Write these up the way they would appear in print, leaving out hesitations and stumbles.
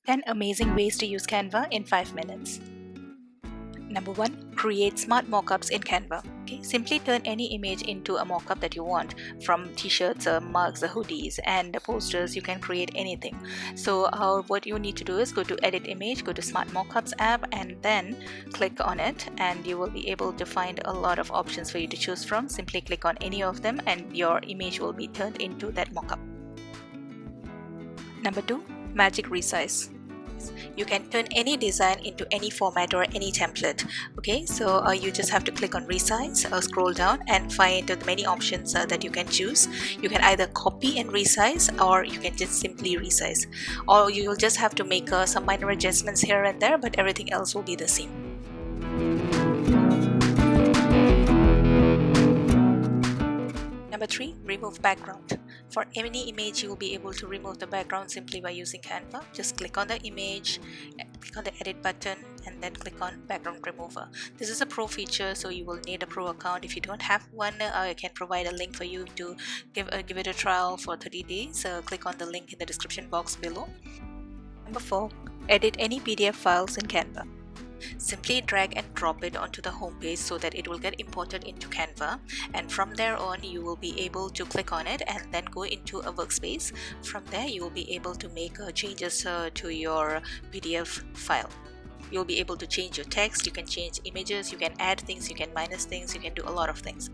10 amazing ways to use Canva in 5 minutes. Number 1. Create smart mockups in Canva. Okay, simply turn any image into a mockup that you want, from t-shirts, mugs, hoodies, and posters. You can create anything. So what you need to do is go to Edit Image, go to Smart Mockups app, and then click on it, and you will be able to find a lot of options for you to choose from. Simply click on any of them, and your image will be turned into that mockup. Number 2. Magic Resize. You can turn any design into any format or any template. Okay, so you just have to click on Resize, scroll down and find the many options that you can choose. You can either copy and resize, or you can just simply resize, or you'll just have to make some minor adjustments here and there, but everything else will be the same. Number 3. Remove background. For any image, you will be able to remove the background simply by using Canva. Just click on the image, click on the edit button, and then click on background remover. This is a pro feature, so you will need a pro account. If you don't have one, I can provide a link for you to give it a trial for 30 days. Click on the link in the description box below. Number 4. Edit any PDF files in Canva. Simply drag and drop it onto the home page so that it will get imported into Canva, and from there on you will be able to click on it and then go into a workspace. From there you will be able to make changes to your PDF file. You'll be able to change your text, you can change images, you can add things, you can minus things, you can do a lot of things.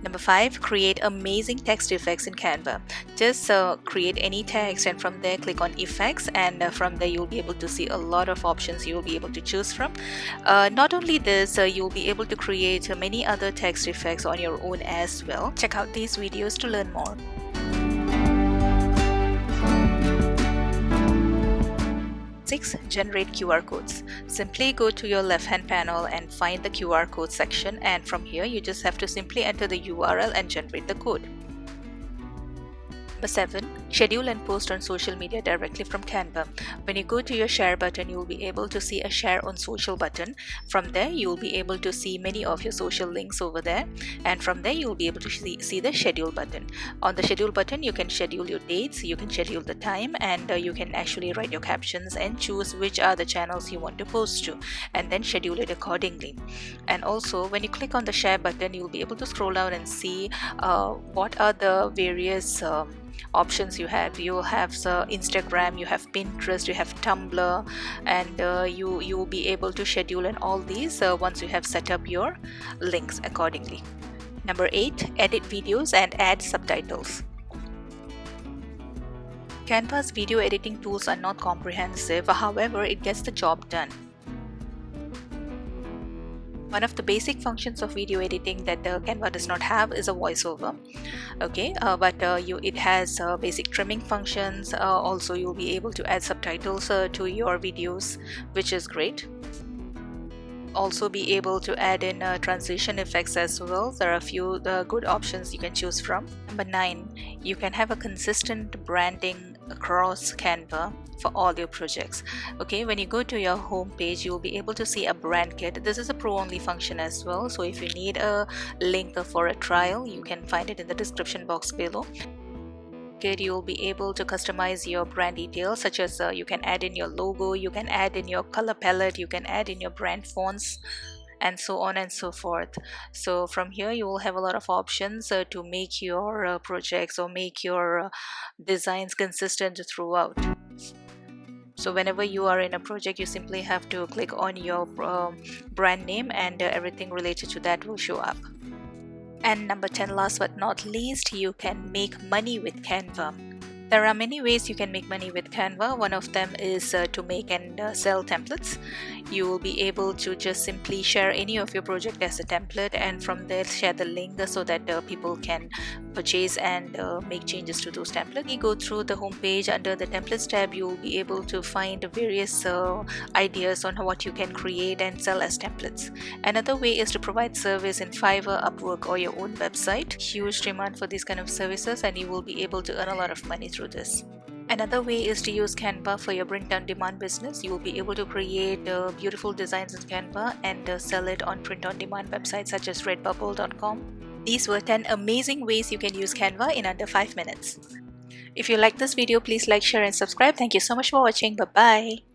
Number 5. Create amazing text effects in Canva. Just create any text, and from there click on effects, and from there you'll be able to see a lot of options you will be able to choose from. Not only this, you'll be able to create many other text effects on your own as well. Check out these videos to learn more. 6. Generate QR codes. Simply go to your left hand panel and find the QR code section, and from here you just have to simply enter the URL and generate the code. Number 7. Schedule and post on social media directly from Canva. When you go to your share button, you will be able to see a share on social button. From there you will be able to see many of your social links over there, and from there you will be able to see the schedule button. On the schedule button you can schedule your dates, you can schedule the time, and you can actually write your captions and choose which are the channels you want to post to, and then schedule it accordingly. And also when you click on the share button, you will be able to scroll down and see what are the various options you have. You have Instagram, you have Pinterest, you have Tumblr, and you will be able to schedule in all these once you have set up your links accordingly. Number 8. Edit videos and add subtitles. Canva's video editing tools are not comprehensive, however it gets the job done. One of the basic functions of video editing that Canva does not have is a voiceover. Okay, but it has basic trimming functions. Also, you'll be able to add subtitles to your videos, which is great. Also be able to add in transition effects as well. There are a few good options you can choose from. Number 9. You can have a consistent branding across Canva for all your projects. Okay, when you go to your home page, you will be able to see a brand kit. This is a pro only function as well, so if you need a link for a trial, you can find it in the description box below. You will be able to customize your brand details, such as you can add in your logo, you can add in your color palette, you can add in your brand fonts, and so on and so forth. So from here you will have a lot of options to make your projects or make your designs consistent throughout. So whenever you are in a project, you simply have to click on your brand name, and everything related to that will show up. And number 10, last but not least, you can make money with Canva. There are many ways you can make money with Canva. One of them is to make and sell templates. You will be able to just simply share any of your project as a template, and from there share the link so that people can purchase and make changes to those templates. You go through the home page. Under the templates tab, you will be able to find various ideas on what you can create and sell as templates. Another way is to provide service in Fiverr, Upwork, or your own website. Huge demand for these kind of services, and you will be able to earn a lot of money through this. Another way is to use Canva for your print-on-demand business. You will be able to create beautiful designs in Canva and sell it on print-on-demand websites such as Redbubble.com. These were 10 amazing ways you can use Canva in under 5 minutes. If you like this video, please like, share and subscribe. Thank you so much for watching. Bye bye.